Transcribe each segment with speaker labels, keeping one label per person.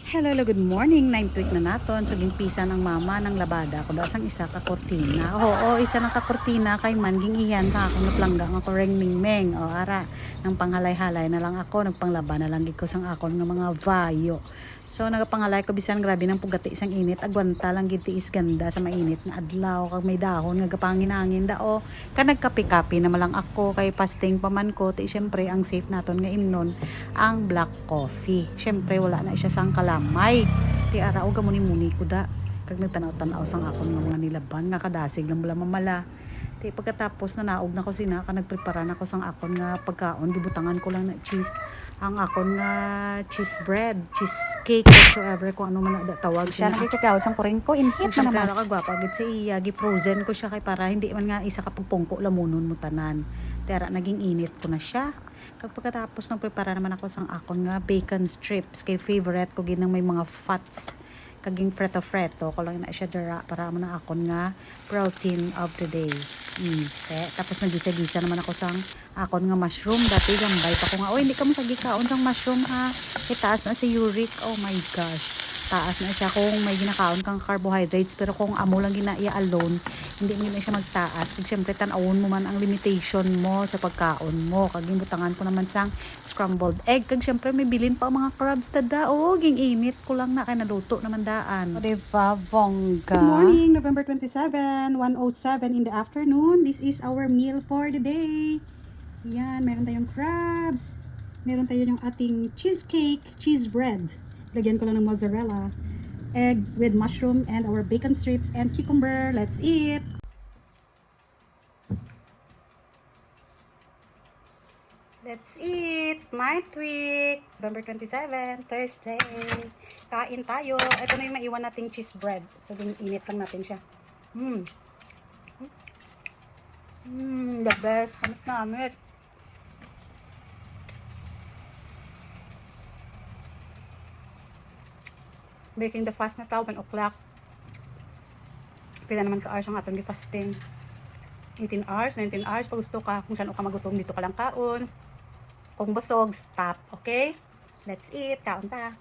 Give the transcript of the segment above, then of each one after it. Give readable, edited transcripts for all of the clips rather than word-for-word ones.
Speaker 1: Hello, good morning. 9th week na naton. So, gimpisa ng mama ng labada. Kung dasang isa ka kortina. Oo, isa ng kakortina kay man ging iyan sa akong naplangga nga ko reng mingmeng. O, ara, nang panghalay-halay na lang ako. Nagpanglaba na lang giko sang akon nga mga vayo. So, nagapanghalay ko bisan grabe ng pugati isang init. Agwanta lang gitiis ganda sa mainit na adlaw. Kag may dahon nga gapangin-angin dao. Kan nagkapi-kapi na malang ako kay fasting pa man ko. Ti syempre ang safe naton nga imnon ang black coffee. Syempre wala na siya sang kalamay. Ti arao gamuni-muni ko da. Kag nagtanaw-tanaw sang akon nga mga nilaban nga kadasig lang bala mamala. Ti pagkatapos na naog na ko sina ka nagprepara na ko sang akon nga pagkaon gibutangan ko lang na cheese ang akon nga cheese bread, cheese cake whatsoever kung ano man na tawag siya nagkakawat sang kureng ko inhit na naman ako gwapa gid sa iya gi-frozen ko siya kay para hindi man nga isa ka pagpungko lamunon mo tanan. Tera naging init ko na siya. Kag pagkatapos nang prepara naman ako sang akon nga bacon strips kay favorite ko gid nang may mga fats kaging freto ko lang na siya dira para mo na akon nga protein of the day. Tapos nagisa-gisa naman ako sang akon nga mushroom dati gambay pa ko nga oy hindi ka mo sagikaon sang mushroom ha itaas na si uric, oh my gosh taas na siya kung may ginakaon kang carbohydrates pero kung amo lang ginaiya alone hindi mo na siya magtaas kag syempre tan-awon mo man ang limitation mo sa pagkaon mo kag gibutangan ko naman sang scrambled egg kag syempre may bilin pa mga crabs tada ging init ko lang na kay naluto naman daan o diba bongga.
Speaker 2: Good morning, November 27, 1:07 in the afternoon. This is our meal for the day. Yan, meron tayong crabs. Meron tayo yung ating cheesecake, cheese bread. Lagyan ko lang ng mozzarella, egg with mushroom, and our bacon strips and cucumber. Let's eat!
Speaker 1: Let's eat! 9th week, November 27, Thursday. Kain tayo. Ito na yung maiwan nating cheese bread. So, init lang natin siya. The best. Amit na amit. Baking the fast na tao, 1 o'clock. Pila naman ka hours ang atong fasting. 18 hours, 19 hours. Pag gusto ka, kung saan ka magutom, dito ka lang kaon. Kung busog, stop. Okay? Let's eat. Kaon ta.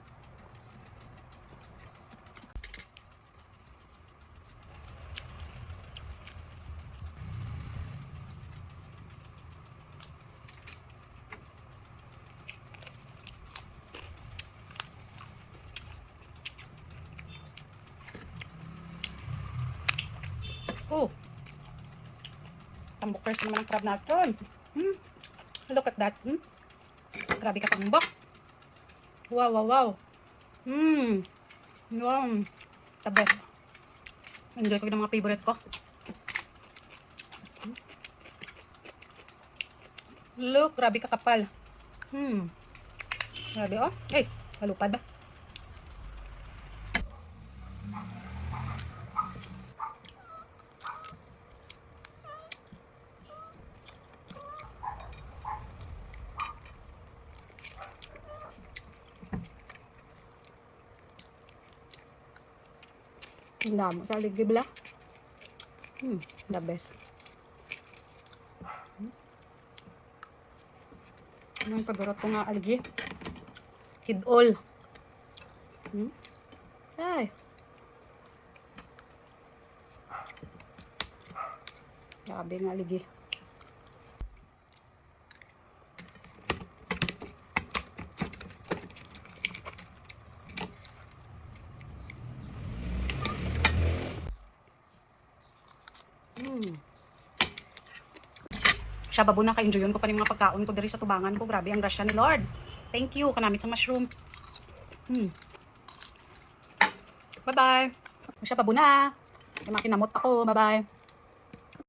Speaker 1: Oh! Tambokers naman ang crab natin. Look at that. Grabe ka tambok. Wow, wow, wow. Wow. The best. Enjoy ko ng mga favorite ko. Look, grabe ka kapal. Grabe oh. Hey, halupad ba? Ang damo sa ligib la. The best. Anong paggarot ko nga algi? Kidol. Ay. Grabe nga algi. Siya babuna ka-enjoyon ko pa rin mga pagkaon ko diri sa tubangan ko. Grabe ang grasya ni Lord. Thank you kanamit sa mushroom. Bye-bye. Siya babuna. May mga kinamot ako. Bye-bye.